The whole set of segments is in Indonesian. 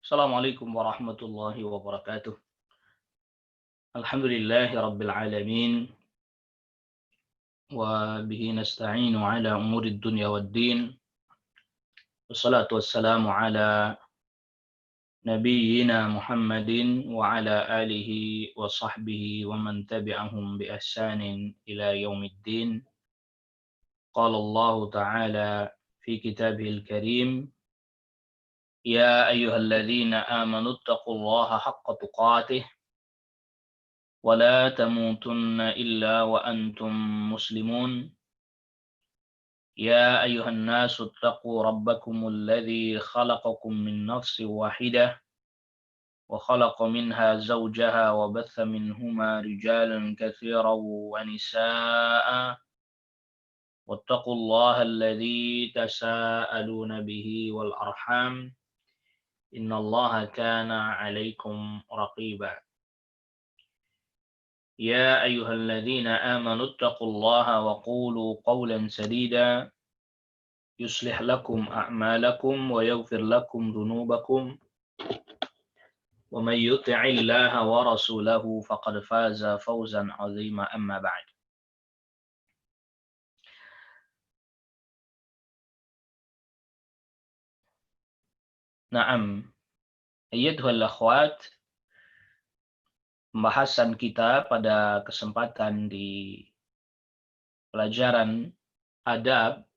Assalamualaikum warahmatullahi wabarakatuh. Alhamdulillahi rabbil alamin wa bihi nasta'inu ala umuri dunya waddin. Wassalatu wassalamu ala nabiyyina Muhammadin wa ala alihi wa sahbihi wa man tabi'ahum bi ihsanin ila yaumiddin. Qala Allah ta'ala fi kitabihil karim, ya ayyuhalladzina amanu taqullaha haqqa tuqatih ولا تموتن إلا وأنتم مسلمون. يا أيها الناس اتقوا ربكم الذي خلقكم من نفس واحدة وخلق منها زوجها وبث منهما رجالا كثيرا ونساء واتقوا الله الذي تساءلون به والأرحام إن الله كان عليكم رقيبا. يا أيها الذين آمنوا اتقوا الله وقولوا قولا سديدا يصلح لكم أعمالكم ويغفر لكم ذنوبكم ومن يطع الله ورسوله فقد فاز فوزا عظيما. أما بعد. Naam, ayyatuhal akhwat, pembahasan kita pada kesempatan di pelajaran adab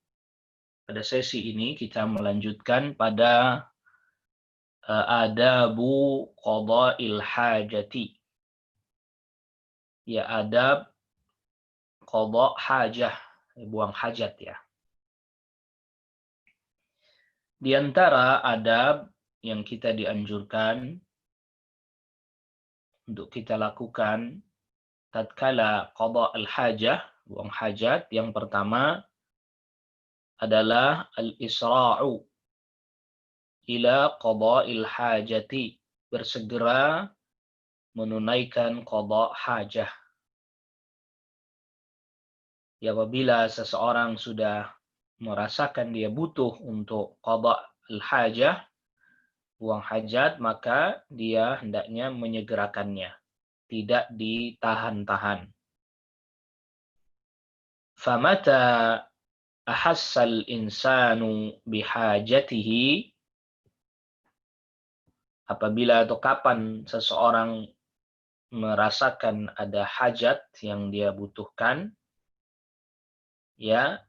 pada sesi ini kita melanjutkan pada adabu qada'il hajati. Ya, adab qada' hajah, buang hajat ya. Di antara adab yang kita dianjurkan untuk kita lakukan tatkala qada' al-hajah, buang hajat, yang pertama adalah al-isra'u ila qada'il hajati, bersegera menunaikan qada' hajah. Ya, apabila seseorang sudah merasakan dia butuh untuk qada' al-hajah, buang hajat, maka dia hendaknya menyegerakannya, tidak ditahan-tahan. Famata ahassal insanu bihajatihi, apabila atau kapan seseorang merasakan ada hajat yang dia butuhkan, ya,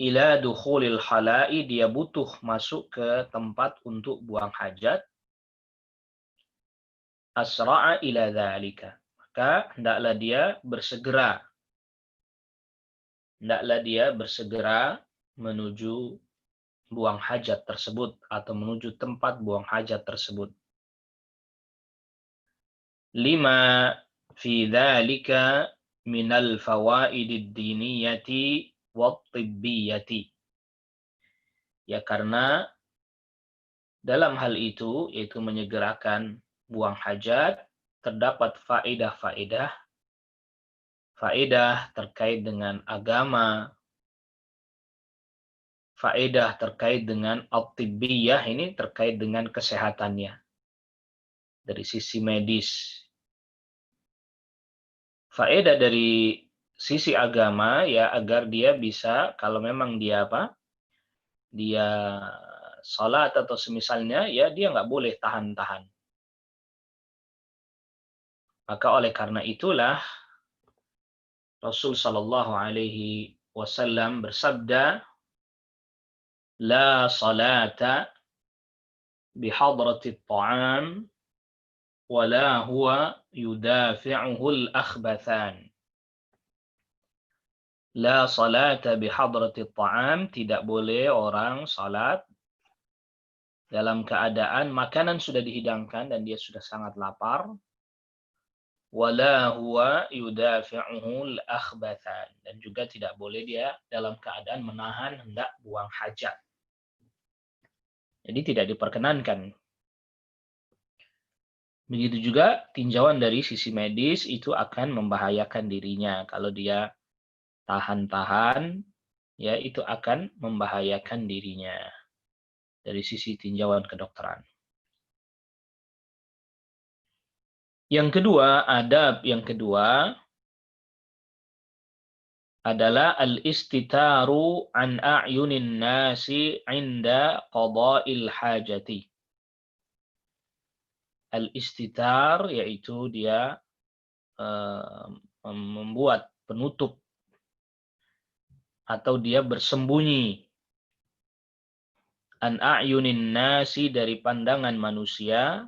ila dukhulil khala'i, dia butuh masuk ke tempat untuk buang hajat, asra'a ila dzalika, maka hendaklah dia bersegera menuju buang hajat tersebut atau menuju tempat buang hajat tersebut. Lima fi dzalika minal fawaidid diniyati wat tibbiyati. Ya, karena dalam hal itu, yaitu menyegerakan buang hajat, terdapat faedah-faedah terkait dengan agama, faedah terkait dengan at-tibbiyah, ini terkait dengan kesehatannya dari sisi medis. Faedah dari sisi agama, ya, agar dia bisa, kalau memang dia dia salat atau semisalnya, ya, dia nggak boleh tahan-tahan. Maka oleh karena itulah Rasul Shallallahu Alaihi Wasallam bersabda, la salata bihadratit ta'am wala huwa yudafi'uhul akhbathan. La salata bihadratit ta'am, tidak boleh orang salat dalam keadaan makanan sudah dihidangkan dan dia sudah sangat lapar. Wala huwa yudafi'uhul akhbathan, dan juga tidak boleh dia dalam keadaan menahan hendak buang hajat. Jadi tidak diperkenankan. Begitu juga tinjauan dari sisi medis itu akan membahayakan dirinya. Kalau dia tahan-tahan, ya, itu akan membahayakan dirinya. dari sisi tinjauan kedokteran. Yang kedua, adab yang kedua adalah al-istitaru an a'yunin nasi 'inda qada'il hajati. Al-istitar yaitu dia membuat penutup atau dia bersembunyi an a'yunin nasi dari pandangan manusia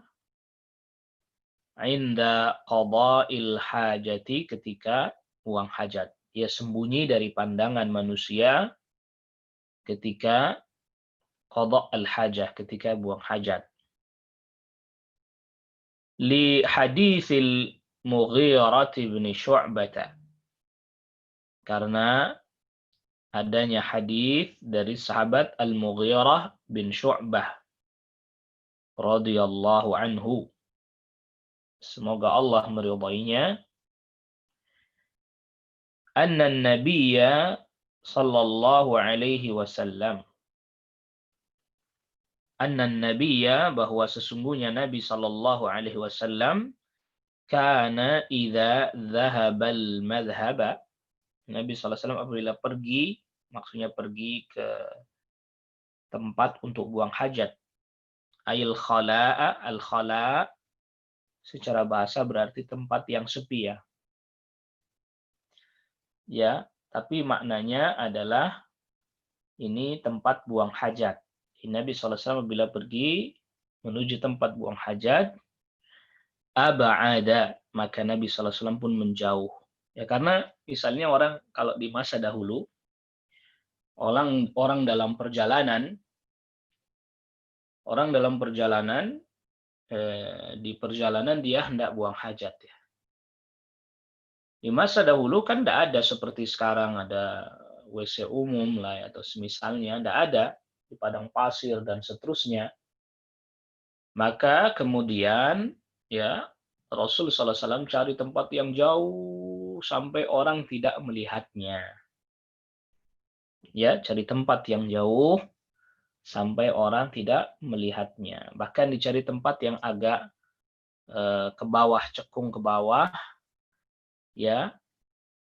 'inda qada'il hajati ketika buang hajat. Dia sembunyi dari pandangan manusia ketika qada' al-hajah, ketika buang hajat. Li haditsil Mughirah bin Syu'bah. Karena adanya hadis dari sahabat Al-Mughirah bin Syu'bah radhiyallahu anhu. Semoga Allah meridainya. Anna an-nabiyya sallallahu alaihi wasallam. Anna an-nabiyya, bahwa sesungguhnya Nabi sallallahu alaihi wasallam kana idza dhahabal madhhaba. Nabi sallallahu alaihi wasallam apabila pergi, maksudnya pergi ke tempat untuk buang hajat. Ail khala'a, al-khala' secara bahasa berarti tempat yang sepi ya. Ya, tapi maknanya adalah ini tempat buang hajat. Nabi SAW bila pergi menuju tempat buang hajat, aba'ada, maka Nabi SAW pun menjauh. Ya, karena misalnya orang kalau di masa dahulu, orang dalam perjalanan, di perjalanan dia hendak buang hajat ya. Di masa dahulu kan tidak ada seperti sekarang ada WC umum lah atau semisalnya, tidak ada di padang pasir dan seterusnya. Maka kemudian ya Rasul SAW cari tempat yang jauh sampai orang tidak melihatnya. Ya, cari tempat yang jauh sampai orang tidak melihatnya. Bahkan dicari tempat yang agak ke bawah, cekung ke bawah, ya,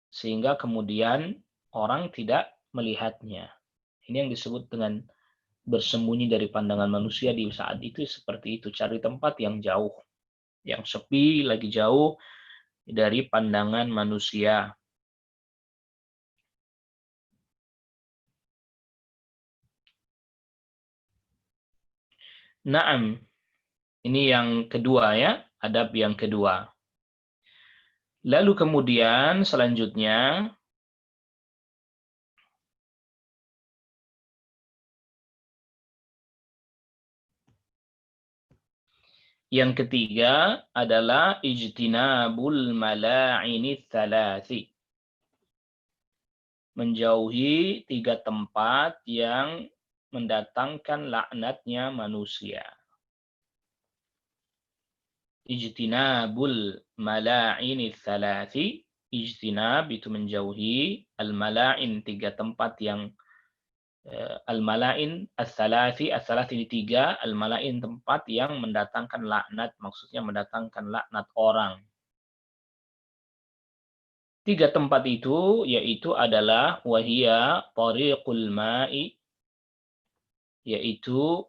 sehingga kemudian orang tidak melihatnya. Ini yang disebut dengan bersembunyi dari pandangan manusia di saat itu seperti itu. Cari tempat yang jauh, yang sepi, lagi jauh dari pandangan manusia. Naam, ini yang kedua ya, adab yang kedua. Lalu kemudian selanjutnya, yang ketiga adalah ijtinabul mala'ini tsalathi. Menjauhi 3 tempat yang mendatangkan laknatnya manusia. Ijtinabul mala'ini tsalathi. Ijtinab itu menjauhi, al-mala'in 3 tempat yang al-mala'in as-salathi ini 3, al-mala'in tempat yang mendatangkan laknat, maksudnya mendatangkan laknat orang. 3 tempat itu yaitu adalah wahia tariqul ma'i, yaitu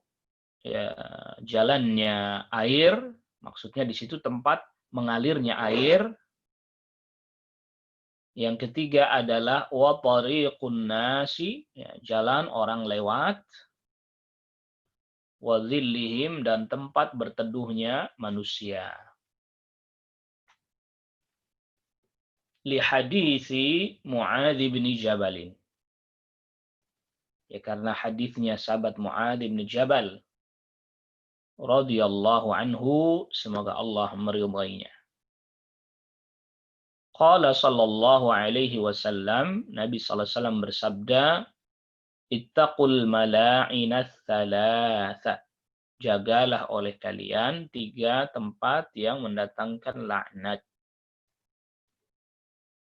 ya, jalannya air, maksudnya di situ tempat mengalirnya air. Yang ketiga adalah wa tariqun nasi, ya, jalan orang lewat. Wa dhillihim, dan tempat berteduhnya manusia. Li hadisi Mu'adz bin Jabal. Ya, karena hadisnya sahabat Mu'adz bin Jabal radhiyallahu anhu, semoga Allah meridainya. Qala sallallahu alaihi wasallam, Nabi sallallahu alaihi wasallam bersabda, ittaqul mala'inats tsalatsa. Jagalah oleh kalian 3 tempat yang mendatangkan laknat.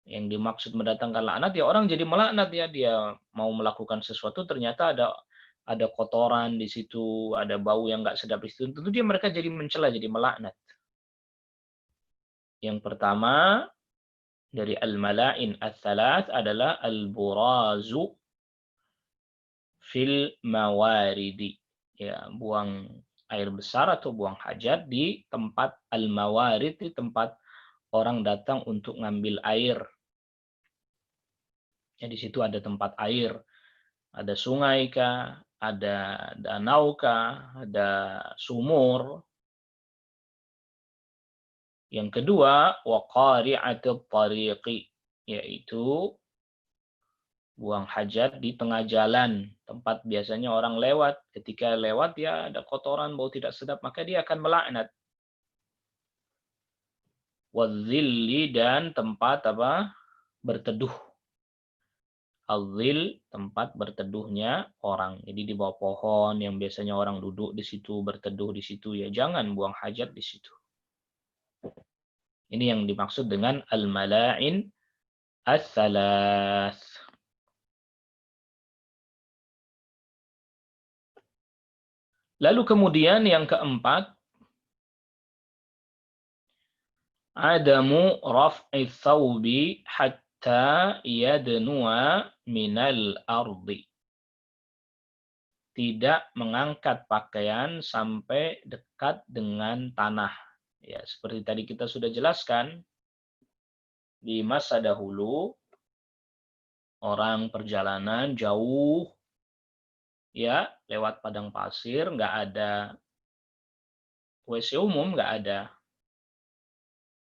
Yang dimaksud mendatangkan laknat ya orang jadi melaknat ya, dia mau melakukan sesuatu ternyata ada ada kotoran di situ, ada bau yang nggak sedap di situ, tentu mereka jadi mencela, jadi melaknat. Yang pertama dari al-mala'in ats-tsalaats adalah al-burazu fil mawaridi. Ya, buang air besar atau buang hajat di tempat al-mawarid, di tempat orang datang untuk ngambil air. Ya, di situ ada tempat air, ada sungai kah, ada danau kah, ada sumur. Yang kedua, waqari'atut tariqi, yaitu buang hajat di tengah jalan, tempat biasanya orang lewat. Ketika lewat ya ada kotoran, bau tidak sedap, maka dia akan melaknat. Wadzilli, dan tempat apa? Berteduh. Al-zil, tempat berteduhnya orang. Jadi di bawah pohon yang biasanya orang duduk di situ, berteduh di situ, ya jangan buang hajat di situ. Ini yang dimaksud dengan al-mala'in ats-tsalaats. Lalu kemudian yang keempat, adamu raf'i thawbi hatta yadnuwa minal ardi. Tidak mengangkat pakaian sampai dekat dengan tanah. Ya, seperti tadi kita sudah jelaskan, di masa dahulu orang perjalanan jauh, ya, lewat padang pasir, nggak ada WC umum, nggak ada.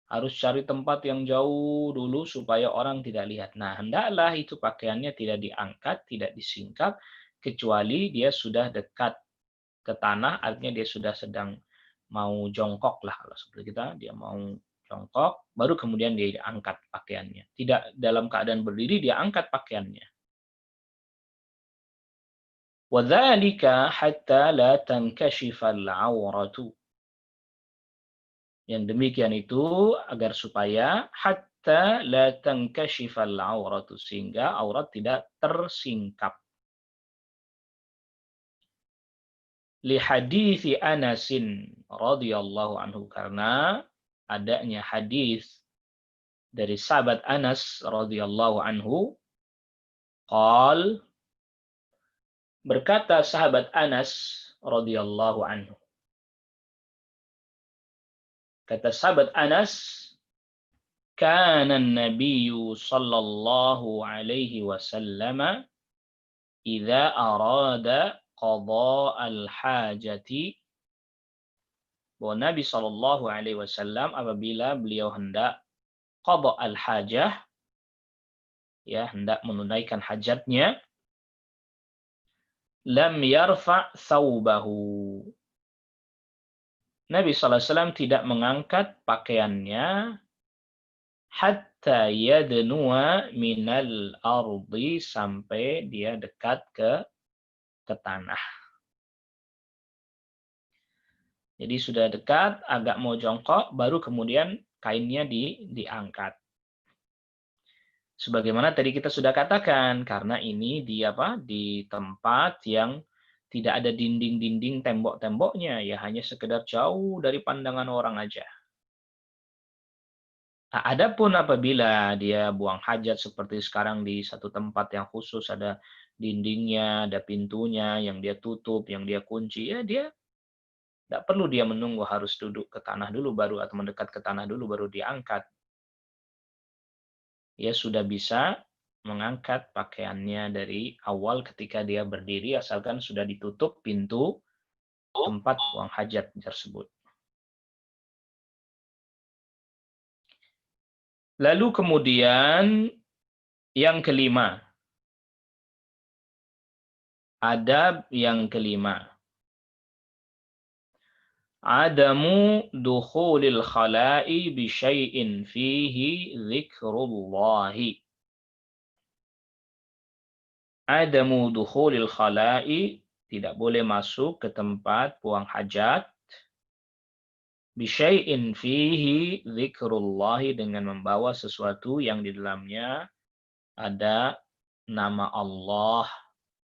Harus cari tempat yang jauh dulu supaya orang tidak lihat. Nah, hendaklah itu pakaiannya tidak diangkat, tidak disingkap, kecuali dia sudah dekat ke tanah, artinya dia sudah sedang mau jongkok lah, kalau seperti kita, dia mau jongkok, baru kemudian dia angkat pakaiannya. Tidak dalam keadaan berdiri, dia angkat pakaiannya. وَذَلِكَ حَتَّى لَا تَنْكَشِفَ الْعَوْرَةُ. Yang demikian itu agar supaya hatta la tankashifal auratu, sehingga aurat tidak tersingkap. Li hadithi Anasin radhiyallahu anhu, karena adanya hadis dari sahabat Anas radhiyallahu anhu, qal, berkata sahabat Anas radhiyallahu anhu, kata sahabat Anas, kana an-nabiyyu sallallahu alaihi wasallam idza arada qada al-hajati, bahwa Nabi sallallahu alaihi wasallam apabila beliau hendak qada al-hajah, ya, hendak menunaikan hajatnya, lam yarfa thawbahu, Nabi sallallahu alaihi wasallam tidak mengangkat pakaiannya, hatta yadnuwa minal ardi, sampai dia dekat ke tanah. Jadi sudah dekat, agak mau jongkok, baru kemudian kainnya diangkat. Sebagaimana tadi kita sudah katakan, karena ini di tempat yang tidak ada dinding-dinding, tembok-temboknya, ya hanya sekedar jauh dari pandangan orang aja. Nah, adapun apabila dia buang hajat seperti sekarang di satu tempat yang khusus, ada dindingnya, ada pintunya yang dia tutup, yang dia kunci, ya dia tidak perlu dia menunggu harus duduk ke tanah dulu baru, atau mendekat ke tanah dulu baru diangkat. Dia sudah bisa mengangkat pakaiannya dari awal ketika dia berdiri, asalkan sudah ditutup pintu tempat buang hajat tersebut. Lalu kemudian yang kelima, adab yang kelima, adamu dukhulil khala'i bi syai'in fihi dzikrullahi. Adamu dukhulil khala'i, tidak boleh masuk ke tempat buang hajat, bi syai'in fihi dzikrullahi, dengan membawa sesuatu yang di dalamnya ada nama Allah,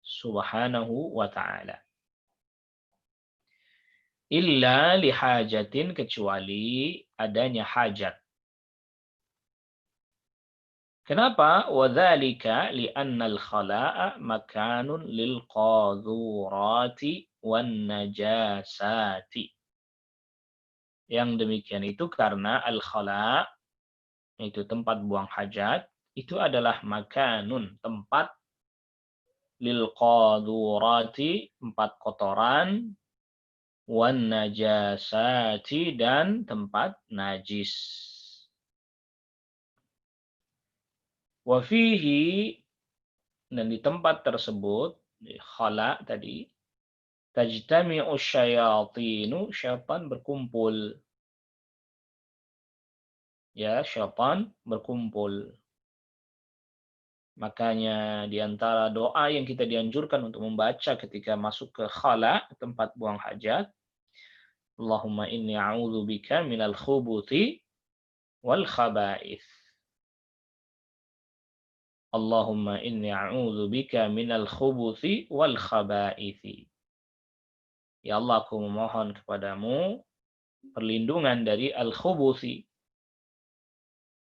Subhanahu wa ta'ala. Illa lihajatin, kecuali adanya hajat. Kenapa? Wadzalika li'annal khala'a makanun lil qadhurati wan najasati. Yang demikian itu karena al-khala', itu tempat buang hajat, itu adalah makanun, tempat lil qadhurati, tempat kotoran, wan najasati, dan tempat najis. Wa fihi, dan di tempat tersebut, di khala tadi, tajtami'u syayatinu, syaitan berkumpul. Ya, syaitan berkumpul. Makanya di antara doa yang kita dianjurkan untuk membaca ketika masuk ke khala, tempat buang hajat, Allahumma inni a'udzubika minal khubuthi wal khaba'ith. Allahumma inni a'udzubika minal khubuthi wal khaba'ithi. Ya Allah, aku memohon kepadamu perlindungan dari al-khubuthi,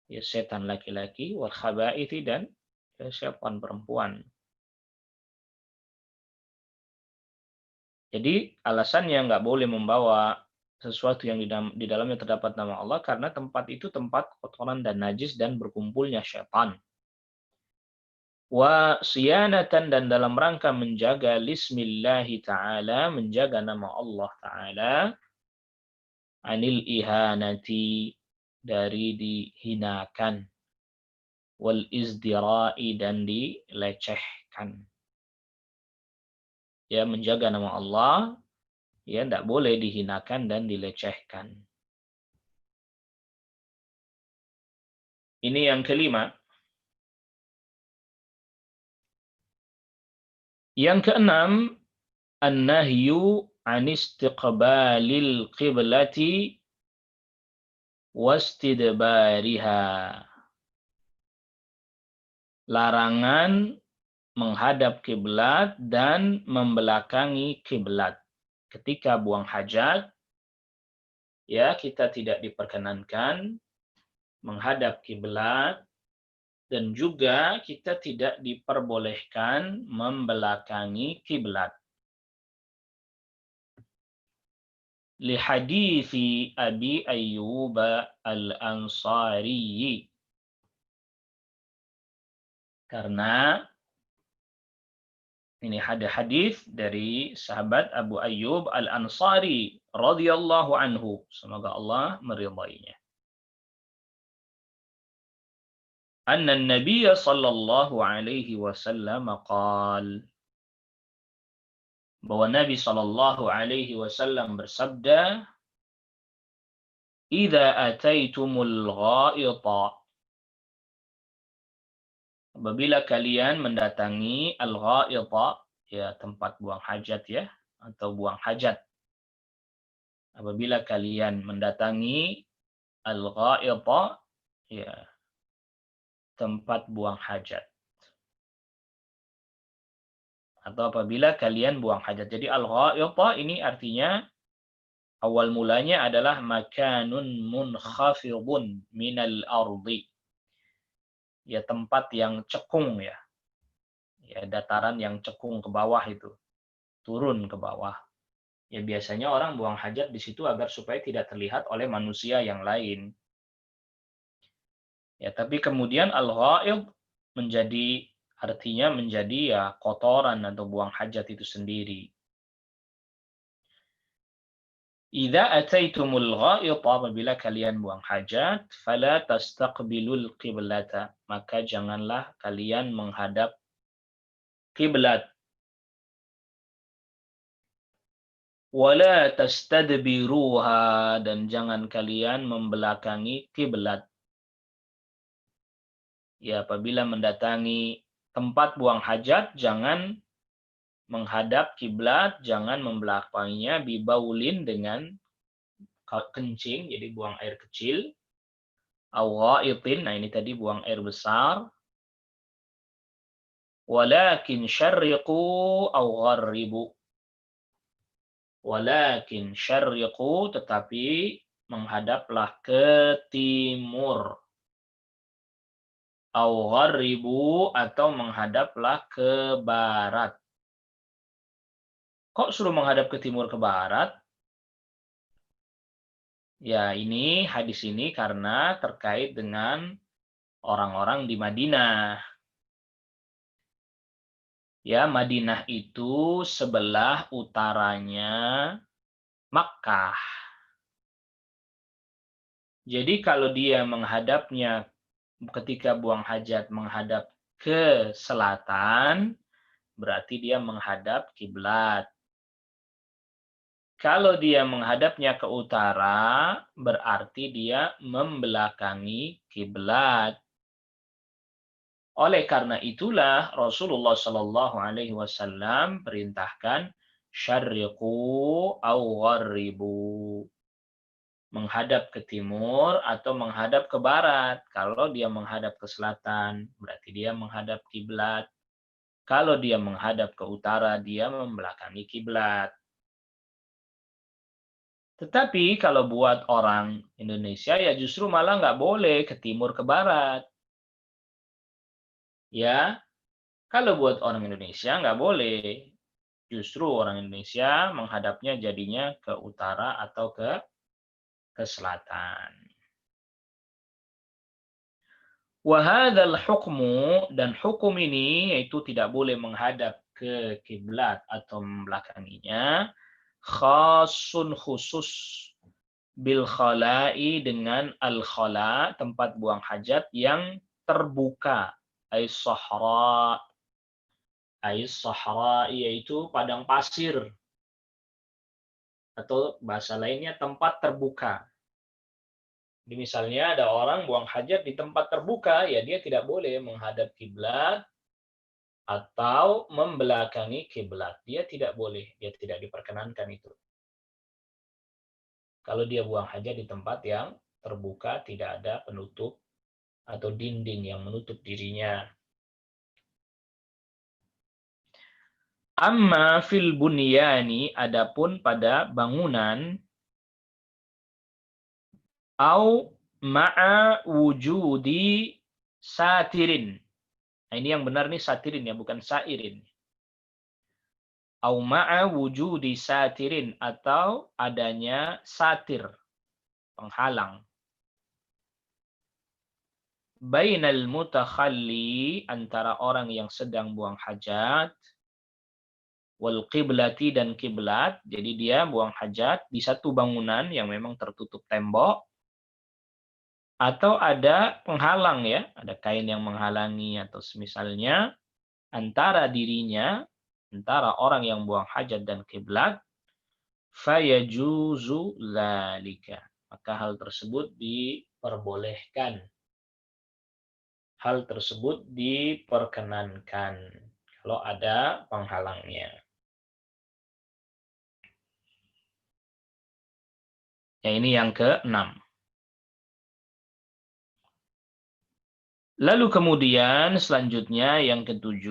ya setan laki-laki, wal khaba'ithi, dan setan perempuan. Jadi alasannya nggak boleh membawa sesuatu yang di dalamnya terdapat nama Allah karena tempat itu tempat kotoran dan najis dan berkumpulnya syaitan. Wa siyanatan, dan dalam rangka menjaga lismillahi ta'ala, menjaga nama Allah ta'ala, anil ihanati, dari dihinakan, wal izdira'i, dan dilecehkan. Ya, menjaga nama Allah, ya tidak boleh dihinakan dan dilecehkan. Ini yang kelima. Yang keenam, an-nahyu an istiqbalil qiblati wastidbariha. Larangan menghadap kiblat dan membelakangi kiblat. Ketika buang hajat, ya kita tidak diperkenankan menghadap kiblat, dan juga kita tidak diperbolehkan membelakangi kiblat. Li hadithi Abi Ayyub al-Ansari. Karena ini ada hadis dari sahabat Abu Ayyub al-Ansari radhiyallahu anhu, semoga Allah meridainya. Anna an-nabiy sallallahu alaihi wasallam qaal, bahwa Nabi sallallahu alaihi wasallam bersabda, "Idza ataitumul ghaita", apabila kalian mendatangi al-ghaita, ya tempat buang hajat ya, atau buang hajat. Apabila kalian mendatangi al-ghaita, ya tempat buang hajat. Atau apabila kalian buang hajat. Jadi al-ghaita ini artinya awal mulanya adalah makanun munkhafidun minal ardi. Ya tempat yang cekung ya. Ya dataran yang cekung ke bawah itu. Turun ke bawah. Ya biasanya orang buang hajat di situ agar supaya tidak terlihat oleh manusia yang lain. Ya, tapi kemudian al-ghaid menjadi artinya menjadi ya kotoran atau buang hajat itu sendiri. Idza ataitumul ghaid, apabila kalian buang hajat, fala tastaqbilul qiblata, maka janganlah kalian menghadap kiblat. Wala tastadbiruha, dan jangan kalian membelakangi kiblat. Ya, apabila mendatangi tempat buang hajat, jangan menghadap kiblat, jangan membelakanginya, bibaulin, dengan kencing, jadi buang air kecil, au ghaitin, nah ini tadi buang air besar, Walakin syarriqu aw gharribu. Walakin syarriqu, tetapi menghadaplah ke timur. Aw gharribu, atau menghadaplah ke barat. Kok suruh menghadap ke timur ke barat? Ya, ini hadis ini karena terkait dengan orang-orang di Madinah. Ya, Madinah itu sebelah utaranya Makkah. Jadi kalau dia menghadapnya ketika buang hajat menghadap ke selatan, berarti dia menghadap kiblat. Kalau dia menghadapnya ke utara, berarti dia membelakangi kiblat. Oleh karena itulah Rasulullah Shallallahu Alaihi Wasallam perintahkan syarriqu aw gharribu, menghadap ke timur atau menghadap ke barat. Kalau dia menghadap ke selatan, berarti dia menghadap kiblat. Kalau dia menghadap ke utara, dia membelakangi kiblat. Tetapi kalau buat orang Indonesia ya justru malah nggak boleh ke timur ke barat. Ya, kalau buat orang Indonesia nggak boleh. Justru orang Indonesia menghadapnya jadinya ke utara atau ke selatan. Wahadal hukmu, dan hukum ini yaitu tidak boleh menghadap ke kiblat atau membelakanginya, khasun khusus bil khala'i, dengan al khala, tempat buang hajat yang terbuka, ais sahra, yaitu padang pasir, atau bahasa lainnya tempat terbuka. Jadi misalnya ada orang buang hajat di tempat terbuka, ya dia tidak boleh menghadap kiblat atau membelakangi kiblat. Dia tidak boleh, dia tidak diperkenankan itu. Kalau dia buang hajat di tempat yang terbuka, tidak ada penutup atau dinding yang menutup dirinya. Amma fil bunyani, adapun pada bangunan, au ma'a wujudi satirin. Nah, ini yang benar nih satirin ya, bukan sairin. Au ma'a wujudi satirin, atau adanya satir, penghalang. Bainal mutakhalli, antara orang yang sedang buang hajat, wal qiblati, dan kiblat. Jadi dia buang hajat di satu bangunan yang memang tertutup tembok, atau ada penghalang ya, ada kain yang menghalangi atau semisalnya antara dirinya, antara orang yang buang hajat dan kiblat, fayajuzu dzalika, maka hal tersebut diperbolehkan. Hal tersebut diperkenankan kalau ada penghalangnya. Ya, ini yang ke-6. Lalu kemudian selanjutnya yang ke-7,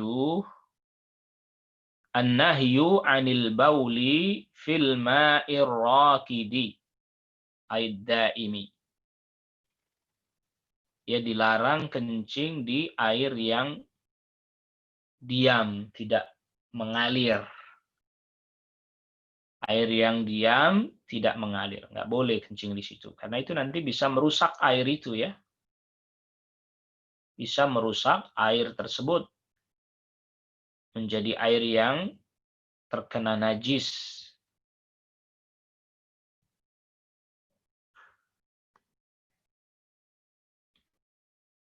an-nahyu 'anil bauli fil ma'ir rakidi aid-daimi. Ya, dilarang kencing di air yang diam, tidak mengalir. Air yang diam, tidak mengalir. Nggak boleh kencing di situ. Karena itu nanti bisa merusak air itu ya. Bisa merusak air tersebut menjadi air yang terkena najis.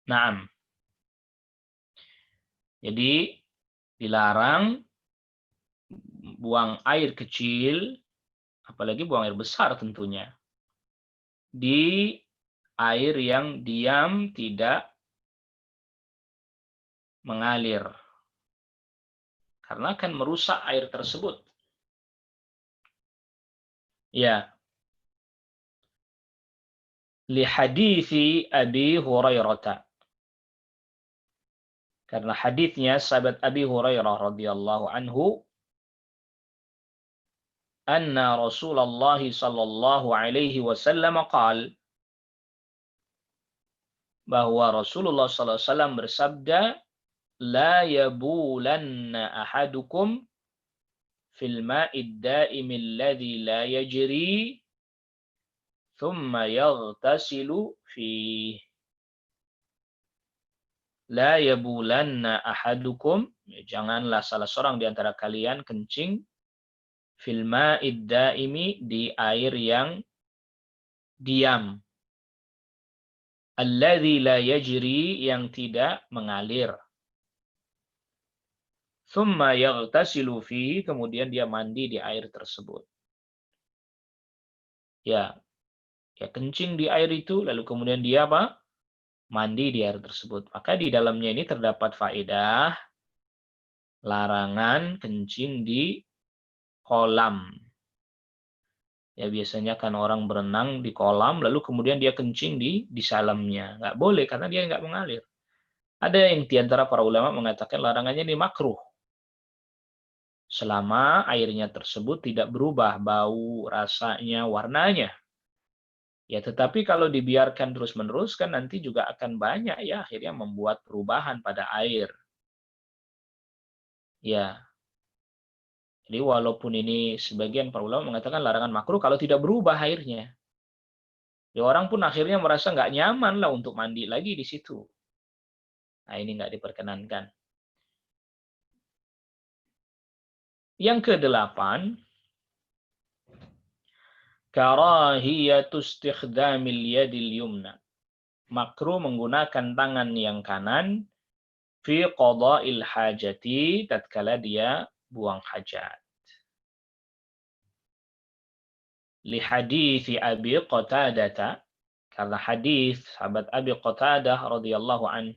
Naam. Jadi dilarang buang air kecil, apalagi buang air besar tentunya, di air yang diam tidak mengalir. Karena akan merusak air tersebut. Ya. Li hadithi Abi Hurairah. Karena hadisnya sahabat Abi Hurairah radhiyallahu anhu, anna Rasulullah sallallahu alaihi wasallam qaal, bahwa Rasulullah sallallahu alaihi wasallam bersabda, la yabulanna ahadukum fil ma'id da'im alladhi la yajri thumma yaghtasilu fihi. La yabulanna ahadukum, janganlah salah seorang di antara kalian kencing fil ma'id da'imi, di air yang diam, alladzi la yajri, yang tidak mengalir. Thumma yaghtasilu fihi, kemudian dia mandi di air tersebut. Ya, kencing di air itu, lalu kemudian dia apa? Mandi di air tersebut. Maka di dalamnya ini terdapat faedah larangan kencing di kolam. Ya, biasanya kan orang berenang di kolam, lalu kemudian dia kencing di salamnya. Nggak boleh, karena dia nggak mengalir. Ada yang di antara para ulama mengatakan larangannya ini makruh. Selama airnya tersebut tidak berubah bau, rasanya, warnanya. Ya, tetapi kalau dibiarkan terus-menerus kan nanti juga akan banyak ya akhirnya membuat perubahan pada air. Ya, jadi walaupun ini sebagian para ulama mengatakan larangan makruh kalau tidak berubah airnya. Ya, orang pun akhirnya merasa nggak nyaman lah untuk mandi lagi di situ. Nah, ini nggak diperkenankan. Yang kedelapan, karahiyatu istikhdamil yadil yumna. Makruh menggunakan tangan yang kanan fi qada'il hajati, tatkala dia buang hajat. Li hadithi Abi Qatadah, karena hadis sahabat Abi Qatadah radhiyallahu an,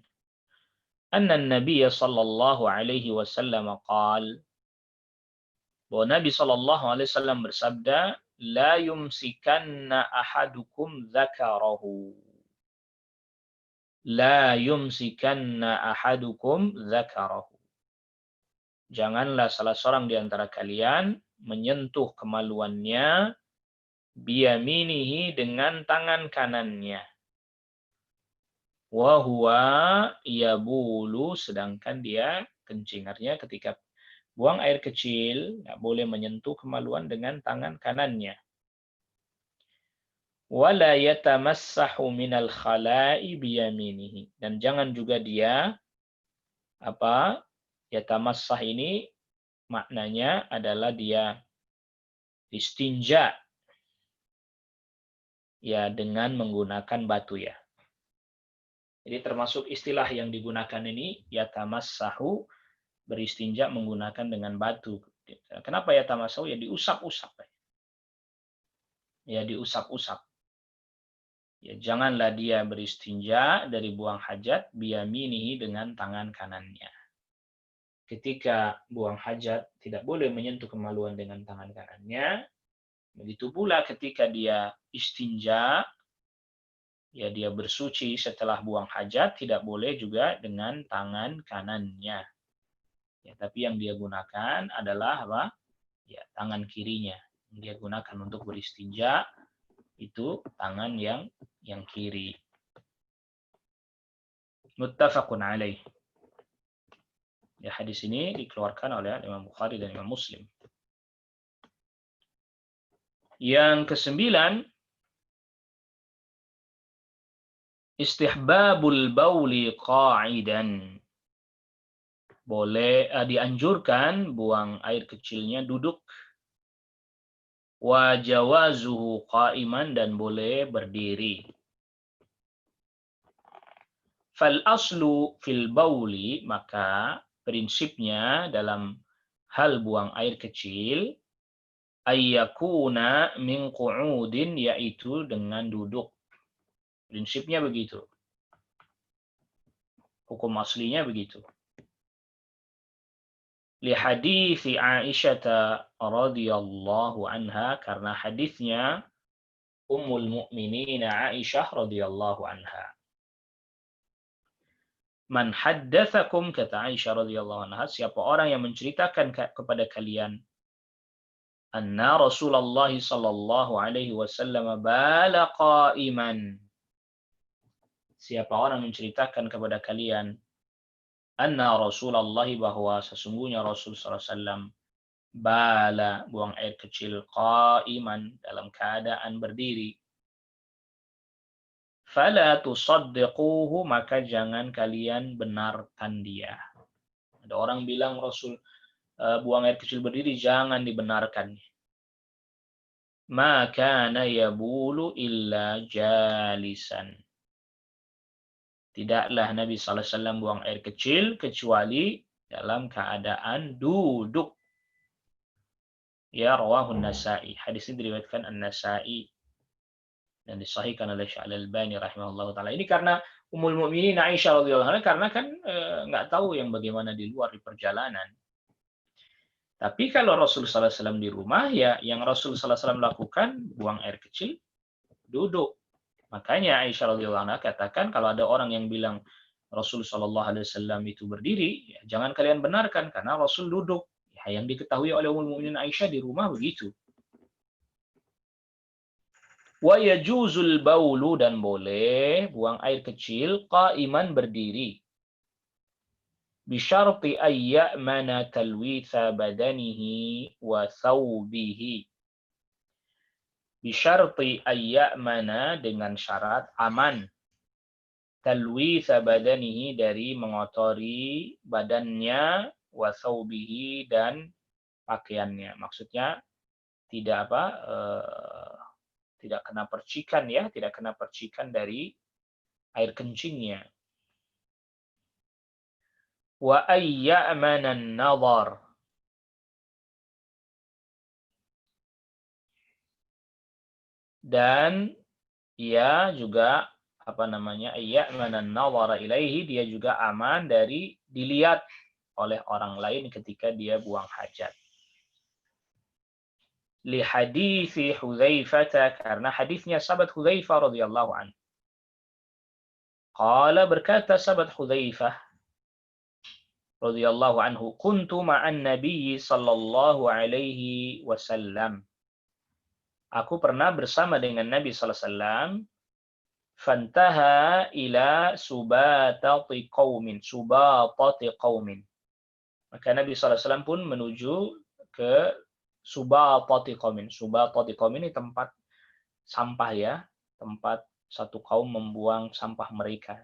anna Nabi sallallahu alaihi wasallam qaal, bahwa Nabi sallallahu alaihi wasallam bersabda, la yumsikanna ahadukum dzakarahu. La yumsikanna ahadukum dzakarahu. Janganlah salah seorang di antara kalian menyentuh kemaluannya biyaminihi, dengan tangan kanannya. Wa huwa yabulu, sedangkan dia kencing. Artinya ketika buang air kecil, nggak boleh menyentuh kemaluan dengan tangan kanannya. Wala yatamassahu minal khala'i biyaminihi, dan jangan juga dia yatamassah ini maknanya adalah dia istinja ya dengan menggunakan batu ya. Jadi termasuk istilah yang digunakan ini yatamassahu, beristinja menggunakan dengan batu. Kenapa yatamassahu? Ya diusap-usap. Ya diusap-usap. Ya, janganlah dia beristinja dari buang hajat biyaminihi, dengan tangan kanannya. Ketika buang hajat tidak boleh menyentuh kemaluan dengan tangan kanannya. Begitu pula ketika dia istinja, ya dia bersuci setelah buang hajat, tidak boleh juga dengan tangan kanannya. Ya, tapi yang dia gunakan adalah Ya, tangan kirinya. Yang dia gunakan untuk beristinja itu tangan yang kiri. Muttafaqun alaih. Ya, hadis ini dikeluarkan oleh Imam Bukhari dan Imam Muslim. Yang kesembilan, istihbabul bauli qa'idan. Boleh dianjurkan buang air kecilnya duduk. Wa jawazuhu qa'iman, dan boleh berdiri. Fal aslu fil bauli, maka prinsipnya dalam hal buang air kecil, ayyakuna min qu'udin, yaitu dengan duduk. Prinsipnya begitu. Hukum aslinya begitu. Li hadithi Aisyah radhiyallahu anha, karena hadisnya Ummul Mukminin Aisyah radhiyallahu anha. Man haddatsakum, kata Aisyah radhiyallahu anha, siapa orang yang menceritakan kepada kalian anna Rasulullah sallallahu alaihi wasallam bala qa'iman. Siapa orang menceritakan kepada kalian anna Rasulullah, bahwa sesungguhnya Rasul sallallahu alaihi wasallam bala, buang air kecil, qa'iman, dalam keadaan berdiri. Fala tusaddiquhu, maka jangan kalian benarkan dia. Ada orang bilang Rasul buang air kecil berdiri, jangan dibenarkan. Ma kana yabulu illa jalisan. Tidaklah Nabi sallallahu alaihi wasallam buang air kecil kecuali dalam keadaan duduk. Ya, rawahu An-Nasa'i. Hadis ini diriwayatkan An-Nasa'i dan disahihkan oleh Syekh Al-Albani rahimahullah taala. Ini karena Ummul Mukminin Aisyah radhiyallahu anha, karena kan nggak tahu yang bagaimana di luar di perjalanan. Tapi kalau Rasul sallallahu alaihi wasallam di rumah, ya yang Rasul sallallahu alaihi wasallam lakukan buang air kecil, duduk. Makanya Aisyah radhiyallahu anha katakan, kalau ada orang yang bilang Rasul sallallahu alaihi wasallam itu berdiri, ya, jangan kalian benarkan karena Rasul duduk. Ya, yang diketahui oleh Ummul Mukminin Aisyah di rumah begitu. Wa yajuzul baulu, dan boleh buang air kecil qa'iman, berdiri. Bisyarti ayya'mana talwitha badanihi wa thawbihi. Bisyarti ayya'mana, dengan syarat aman. Talwitha badanihi, dari mengotori badannya, wa thawbihi, dan pakaiannya. Maksudnya tidak tidak kena percikan, ya, tidak kena percikan dari air kencingnya. Wa ayya'manan nazar, dan ia juga ayya'manan nazara ilaihi, dia juga aman dari dilihat oleh orang lain ketika dia buang hajat. Li hadithi Hudzaifah, karena hadisnya sahabat Hudzaifah radhiyallahu anhu. Qala, berkata sahabat Hudzaifah radhiyallahu anhu, kuntu ma'an nabiyyi sallallahu alaihi wasallam. Aku pernah bersama dengan Nabi sallallahu alaihi wasallam. Fantaha ila subatati qaumin. Maka Nabi sallallahu alaihi wasallam pun menuju ke subatati qaumin. Subatati qaumin ini tempat sampah, ya, tempat satu kaum membuang sampah mereka.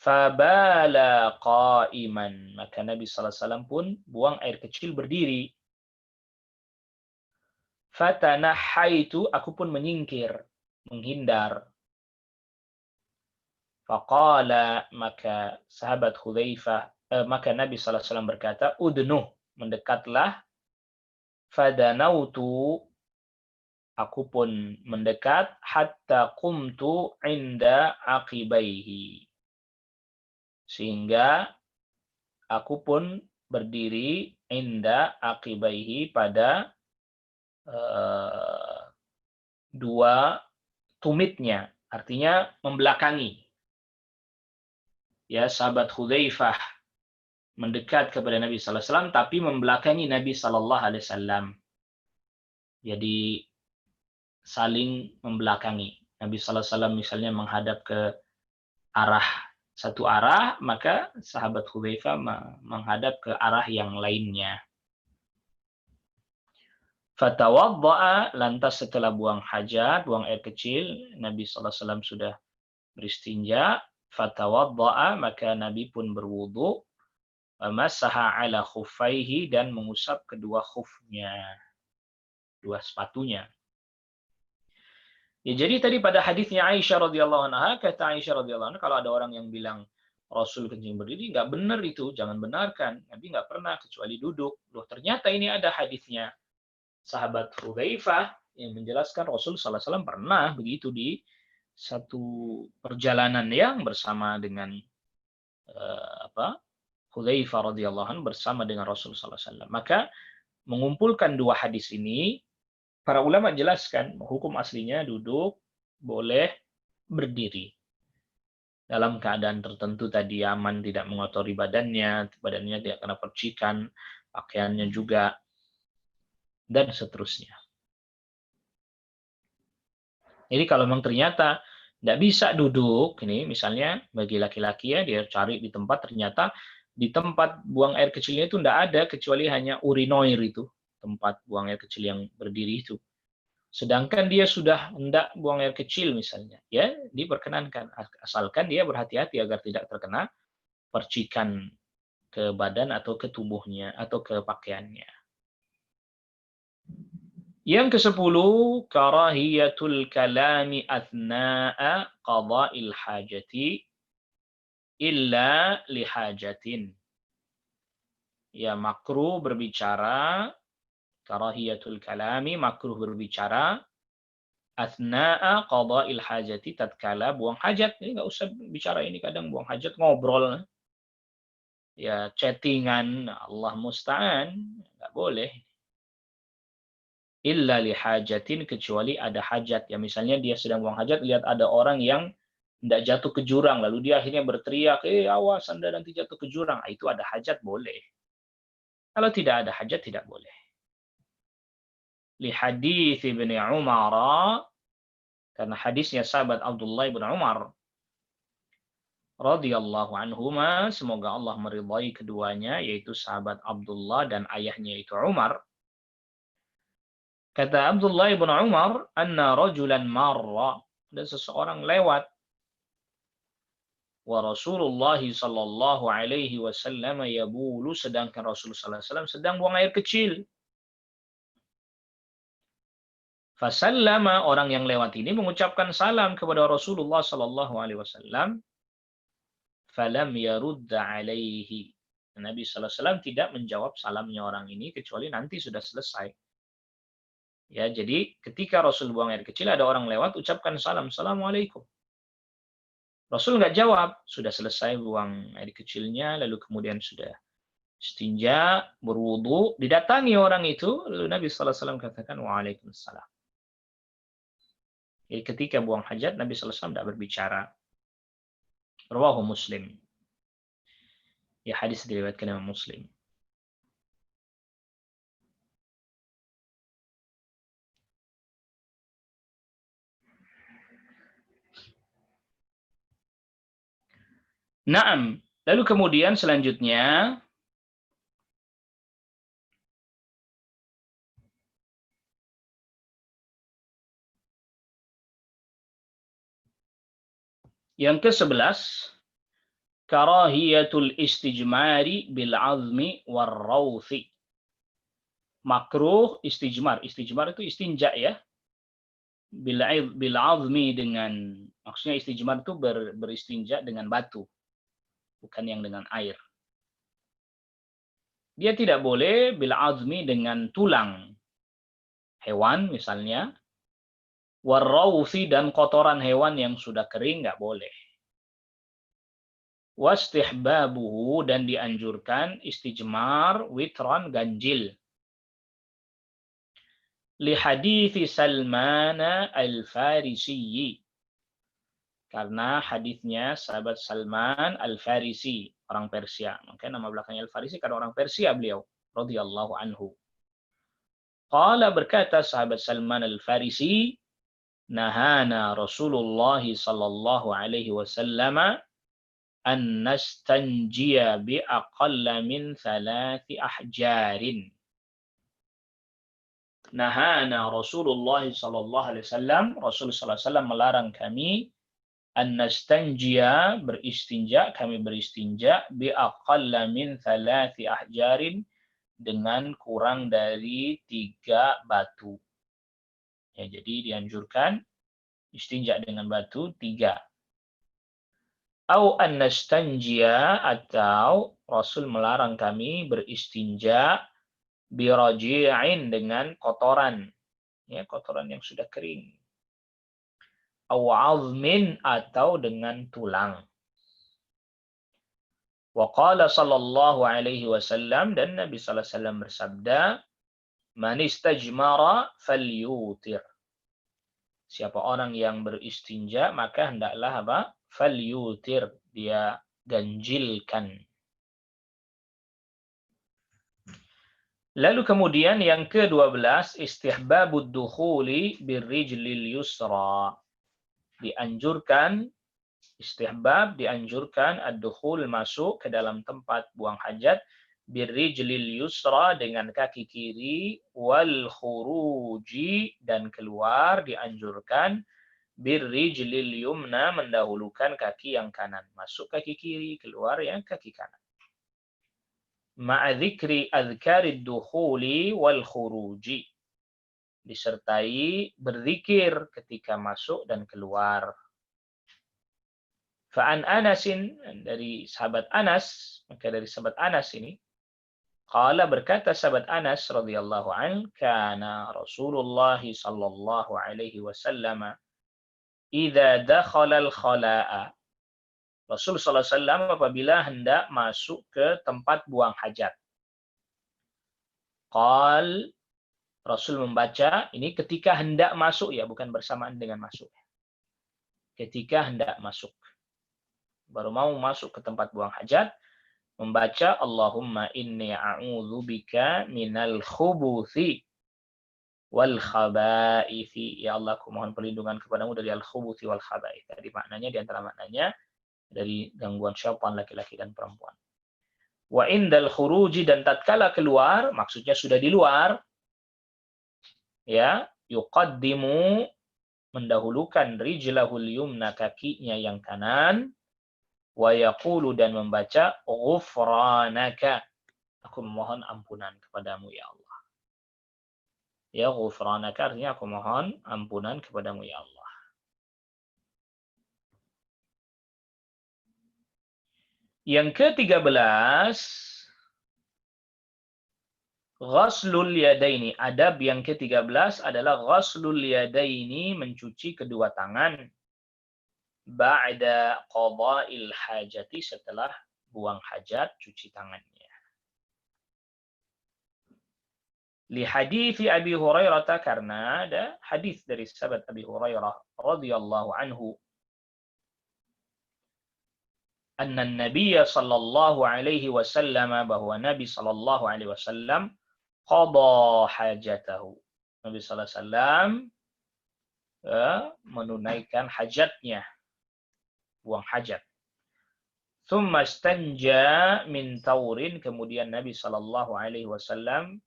Fabala qa'iman, maka Nabi sallallahu alaihi wasallam pun buang air kecil berdiri. Fatanahaitu, aku pun menyingkir, menghindar. Faqala, maka sahabat Hudzaifah, maka Nabi sallallahu alaihi wasallam berkata, udnuh, mendekatlah. Fadanautu, aku pun mendekat. Hatta qumtu inda aqibaihi, sehingga aku pun berdiri inda aqibaihi, pada dua tumitnya, artinya membelakangi. Ya, sahabat Hudzaifah mendekat kepada Nabi sallallahu alaihi wasallam tapi membelakangi Nabi sallallahu alaihi wasallam. Jadi saling membelakangi. Nabi sallallahu alaihi wasallam misalnya menghadap ke satu arah, maka sahabat Hudzaifah menghadap ke arah yang lainnya. Fatawadda'a, lantas setelah buang hajat, buang air kecil, Nabi sallallahu alaihi wasallam sudah beristinja. Fatawadda'a, maka Nabi pun berwudu. Masaha ala khuffaihi, dan mengusap kedua khufnya, dua sepatunya. Ya, jadi tadi pada hadisnya Aisyah radhiyallahu anha, kata Aisyah radhiyallahu anha, kalau ada orang yang bilang Rasul kencing berdiri, nggak benar itu, jangan benarkan. Nabi nggak pernah, kecuali duduk. Loh, ternyata ini ada hadisnya sahabat Hudzaifah yang menjelaskan Rasul sallallahu alaihi wasallam pernah begitu di satu perjalanan yang bersama dengan Hudzaifah radhiyallahu anhu bersama dengan Rasul sallallahu alaihi wasallam. Maka mengumpulkan dua hadis ini, para ulama jelaskan hukum aslinya duduk, boleh berdiri. dalam keadaan tertentu tadi aman, tidak mengotori badannya tidak kena percikan, pakaiannya juga, dan seterusnya. Jadi kalau memang ternyata tidak bisa duduk, ini misalnya bagi laki-laki ya, dia cari di tempat, ternyata di tempat buang air kecilnya itu tidak ada, kecuali hanya urinoir itu, tempat buang air kecil yang berdiri itu. Sedangkan dia sudah hendak buang air kecil misalnya, ya diperkenankan, asalkan dia berhati-hati agar tidak terkena percikan ke badan atau ke tubuhnya atau ke pakaiannya. Yang ke-10, karahiyatul kalami athna'a qada'il hajati illa lihajatin. Ya, makruh berbicara, karahiyatul kalami, makruh berbicara, athna'a qada'il hajati, tatkala buang hajat. Ini nggak usah bicara ini, kadang buang hajat ngobrol. Ya, chattingan, Allah musta'an, nggak boleh. Illa lihajatin, kecuali ada hajat. Ya misalnya dia sedang buang hajat, lihat ada orang yang tidak jatuh ke jurang, lalu dia akhirnya berteriak, awas Anda nanti jatuh ke jurang. Itu ada hajat, boleh. Kalau tidak ada hajat, tidak boleh. Li hadits Ibnu Umar, karena hadisnya sahabat Abdullah bin Umar radhiyallahu anhuma, semoga Allah meridhai keduanya, yaitu sahabat Abdullah dan ayahnya itu Umar. Kata Abdullah bin Umar, anna rajulan marra, dan seseorang lewat, wa Rasulullah sallallahu alaihi wasallam yabulu, sedangkan Rasulullah sallallahu alaihi wasallam sedang buang air kecil. Fasallama, orang yang lewat ini mengucapkan salam kepada Rasulullah sallallahu alaihi wasallam. Falam yarudda alaihi. Nabi sallallahu alaihi wasallam tidak menjawab salamnya orang ini kecuali nanti sudah selesai. Ya, jadi ketika Rasul buang air kecil, ada orang lewat, ucapkan salam, Assalamualaikum. Rasul nggak jawab, sudah selesai buang air kecilnya, lalu kemudian sudah istinja, berwudu, didatangi orang itu, lalu Nabi sallallahu alaihi wasallam katakan waalaikumsalam. Jadi ketika buang hajat, Nabi sallallahu alaihi wasallam tidak berbicara. Rawahu Muslim. Ya, hadis diriwayatkan oleh Muslim. Naam. Lalu kemudian selanjutnya, yang ke-11, karahiyatul istijmari bil azmi war rawthi. Makruh istijmar. Istijmar itu istinja ya. Bil azmi, dengan, maksudnya istijmar itu beristinja dengan batu, bukan yang dengan air. Dia tidak boleh bil azmi, dengan tulang hewan misalnya, war rawthi, dan kotoran hewan yang sudah kering nggak boleh. Wastihbabuhu, dan dianjurkan istijmar witran, ganjil. Li hadithi Salman al-Farisi, karena hadisnya sahabat Salman al-Farisi, orang Persia. Makanya nama belakangnya al-Farisi karena orang Persia beliau, radhiyallahu anhu. Qala, berkata sahabat Salman al-Farisi, nahana Rasulullah sallallahu alaihi wasallam an nastanjiya bi aqalla min 3 ahjarin. Nahana Rasulullah sallallahu alaihi wasallam, Rasul sallallahu alaihi wasallam melarang kami an nastanjiya, beristinja, kami beristinja, bi aqalla min 3 ahjarin, dengan kurang dari 3 batu. Ya, jadi dianjurkan istinja dengan batu 3. Au an nastanjiya, atau Rasul melarang kami beristinja biraji'in, dengan kotoran, ya kotoran yang sudah kering. Au azmin, atau dengan tulang. Wa qala sallallahu alaihi wasallam, dan Nabi sallallahu alaihi wasallam bersabda, man istajmara falyutir. Siapa orang yang beristinja, maka hendaklah apa? falyutir, dia ganjilkan. Lalu kemudian yang ke-12, istihbabud dukhuli birrijlil yusra. Dianjurkan, istihbab dianjurkan ad-dukhul, masuk ke dalam tempat buang hajat, birrijlil yusra, dengan kaki kiri, wal khuruji, dan keluar dianjurkan, birrijlil yumna, mendahulukan kaki yang kanan. Masuk kaki kiri, keluar yang kaki kanan. Ma'a dzikri adzkarid dukhuli wal khuruji, disertai berzikir ketika masuk dan keluar. Fa'an Anasin, dari sahabat Anas, maka dari sahabat Anas ini, qala, berkata sahabat Anas radhiyallahu an, kana Rasulullah sallallahu alaihi wasallam idza dakhala al-khala'a, Rasul sallallahu alaihi wasallam apabila hendak masuk ke tempat buang hajat. Qal, Rasul membaca, ini ketika hendak masuk ya, bukan bersamaan dengan masuk. Ketika hendak masuk. Baru mau masuk ke tempat buang hajat, membaca Allahumma inni a'udzubika minal khubuthi wal khabaithi. Ya Allah, aku mohon perlindungan kepadamu dari al-khubuthi wal khabaith. Jadi maknanya, di antara maknanya, dari gangguan syaitan laki-laki dan perempuan. Wa indal khuruji, dan tatkala keluar, maksudnya sudah di luar, ya, yuqaddimu, mendahulukan rijlahul yumna, kakinya yang kanan, wa yaqulu, dan membaca ghufranaka, aku memohon ampunan kepadamu ya Allah. Ya, ghufranaka artinya aku mohon ampunan kepadamu ya Allah. Yang ke-13, ghaslul yadaini. Adab yang ke-13 adalah ghaslul yadaini, mencuci kedua tangan. Ba'da qada'il hajati, setelah buang hajat, cuci tangannya. Li hadithi Abi Hurairah, karena ada hadis dari sahabat Abi Hurairah radhiyallahu anhu, anna Nabiy sallallahu alaihi wasallam, bahwa Nabi sallallahu alaihi wasallam qada hajatahu, Nabi sallallahu alaihi wasallam menunaikan hajatnya, buang hajat. Tsumma istanja min taurin, kemudian Nabi sallallahu alaihi wasallam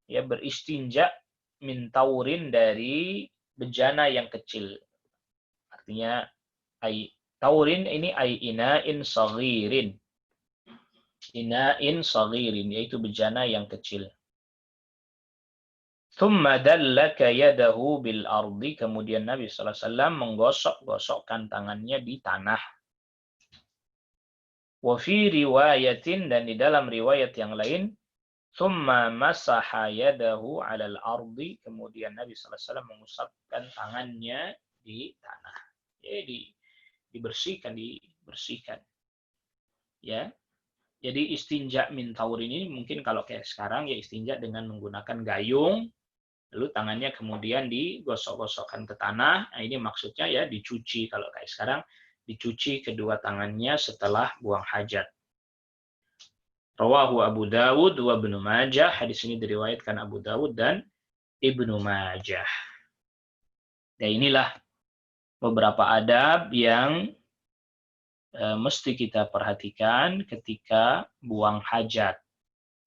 beristinja min taurin, dari bejana yang kecil. Artinya taurin ini ina'in saghirin. Ina'in saghirin, yaitu bejana yang kecil. Tsumma dallaka yadahu bil ardi, kemudian Nabi sallallahu alaihi wasallam menggosok-gosokkan tangannya di tanah. Wa fi riwayatin, dan di dalam riwayat yang lain, tsumma masaha yadahu 'alal ardi, kemudian Nabi sallallahu alaihi wasallam mengusapkan tangannya di tanah. Jadi dibersihkan. Ya. Jadi istinja min taur ini mungkin kalau kayak sekarang ya istinja dengan menggunakan gayung, lalu tangannya kemudian digosok-gosokkan ke tanah. Nah, ini maksudnya ya dicuci, kalau kayak sekarang dicuci kedua tangannya setelah buang hajat. Rawahu Abu Dawud wa Ibnu Majah. Hadis ini diriwayatkan Abu Dawud dan Ibnu Majah. Dan inilah beberapa adab yang mesti kita perhatikan ketika buang hajat.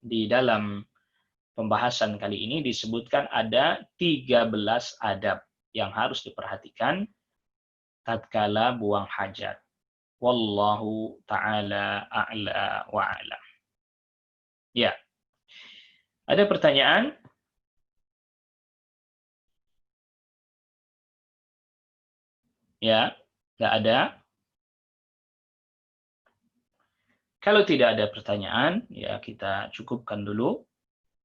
Di dalam pembahasan kali ini disebutkan ada 13 adab yang harus diperhatikan tatkala buang hajat. Wallahu ta'ala a'la wa a'lam. Ya. Ada pertanyaan? Ya, nggak ada. Kalau tidak ada pertanyaan, ya kita cukupkan dulu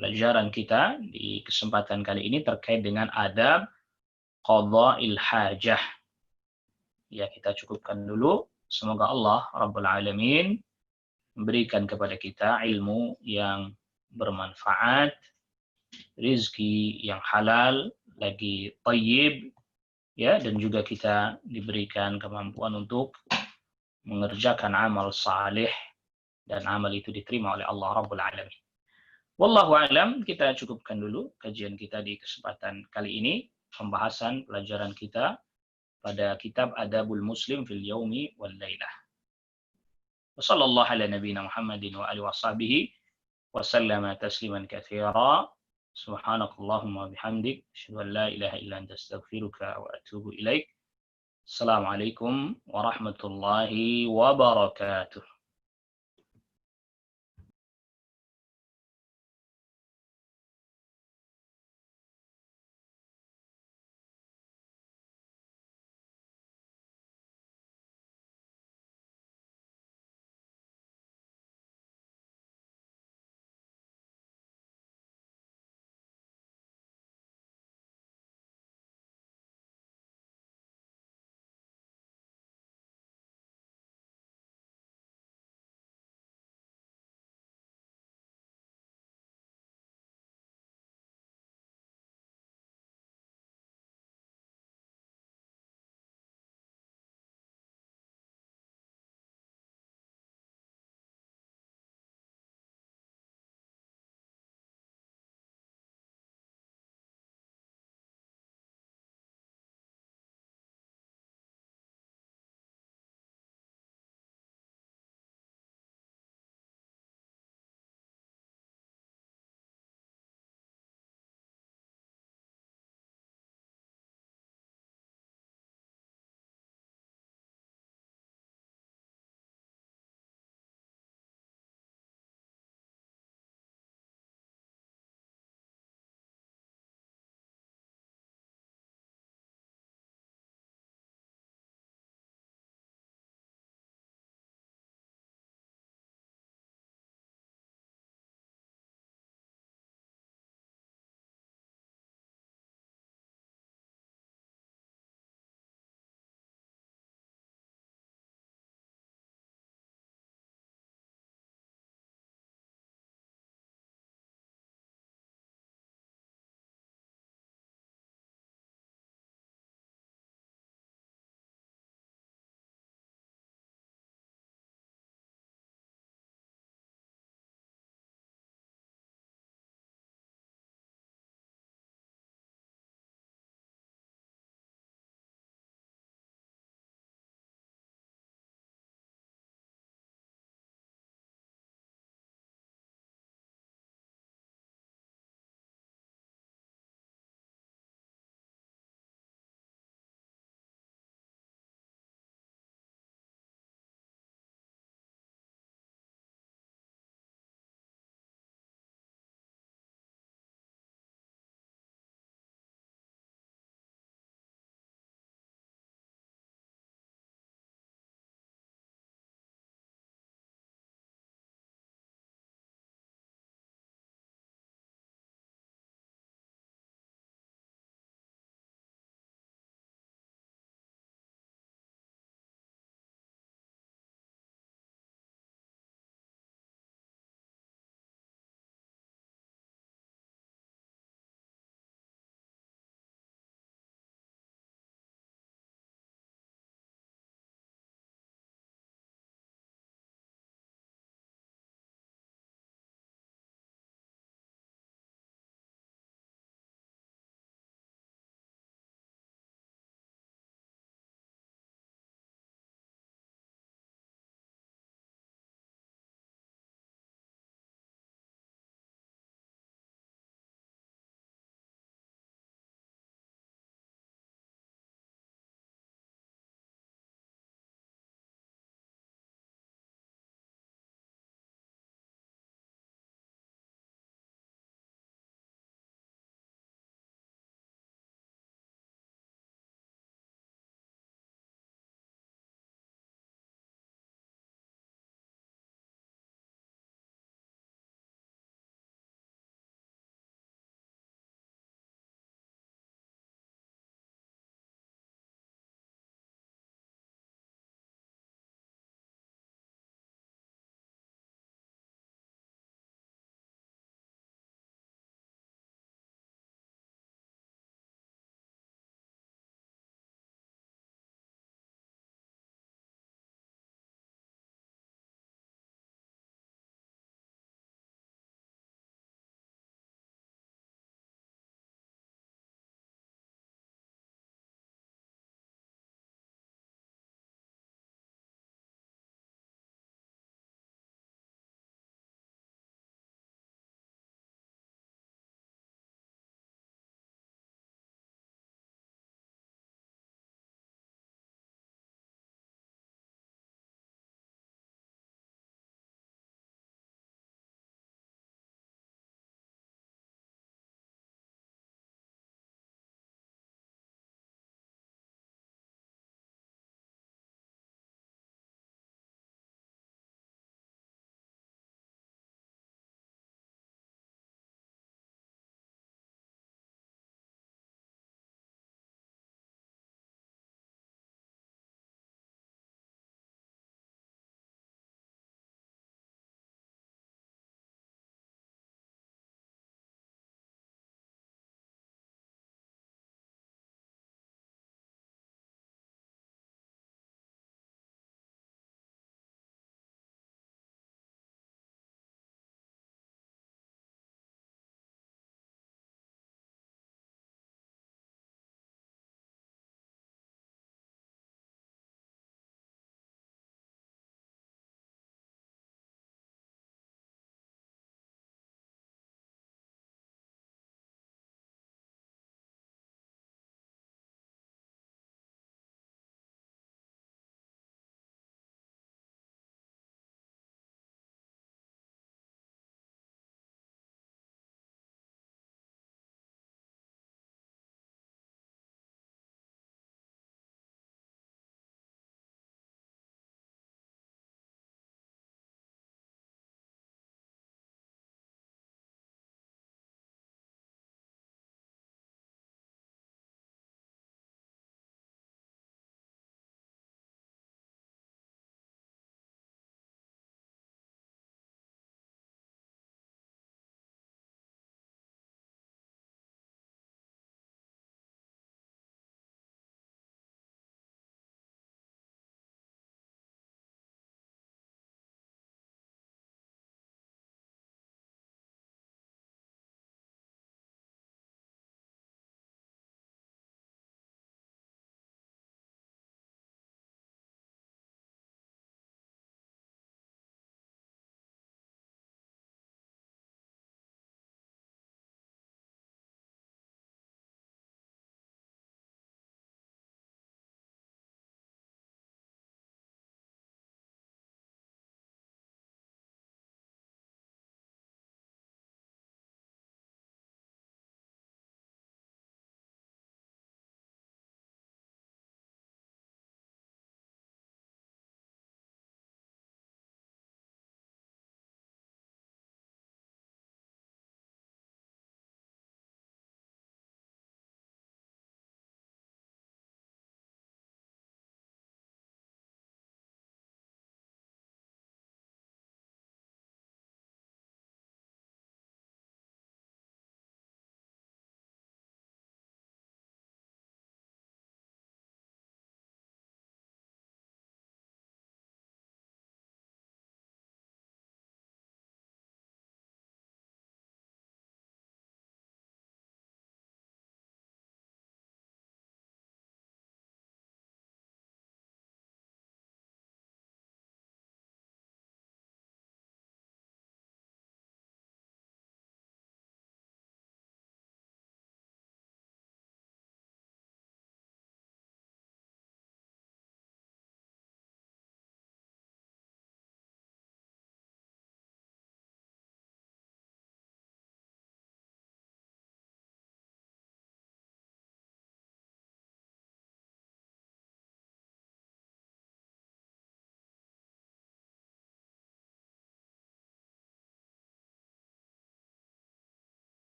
pelajaran kita di kesempatan kali ini terkait dengan adab qadha'il hajah. Ya, kita cukupkan dulu. Semoga Allah Rabbul Alamin memberikan kepada kita ilmu yang bermanfaat, rizki yang halal, lagi thayyib, ya, dan juga kita diberikan kemampuan untuk mengerjakan amal saleh dan amal itu diterima oleh Allah Rabbul Alamin. Wallahu a'lam, kita cukupkan dulu kajian kita di kesempatan kali ini, pembahasan pelajaran kita pada kitab Adabul Muslim fil Yaumi wal Lailah. Wassallallahu ala nabiyyina Muhammadin wa alihi washabihi wa sallama tasliman katsira. Subhanakallahumma bihamdik, asyhadu an la ilaha illa anta astaghfiruka wa atubu ilaik. Assalamualaikum warahmatullahi wabarakatuh.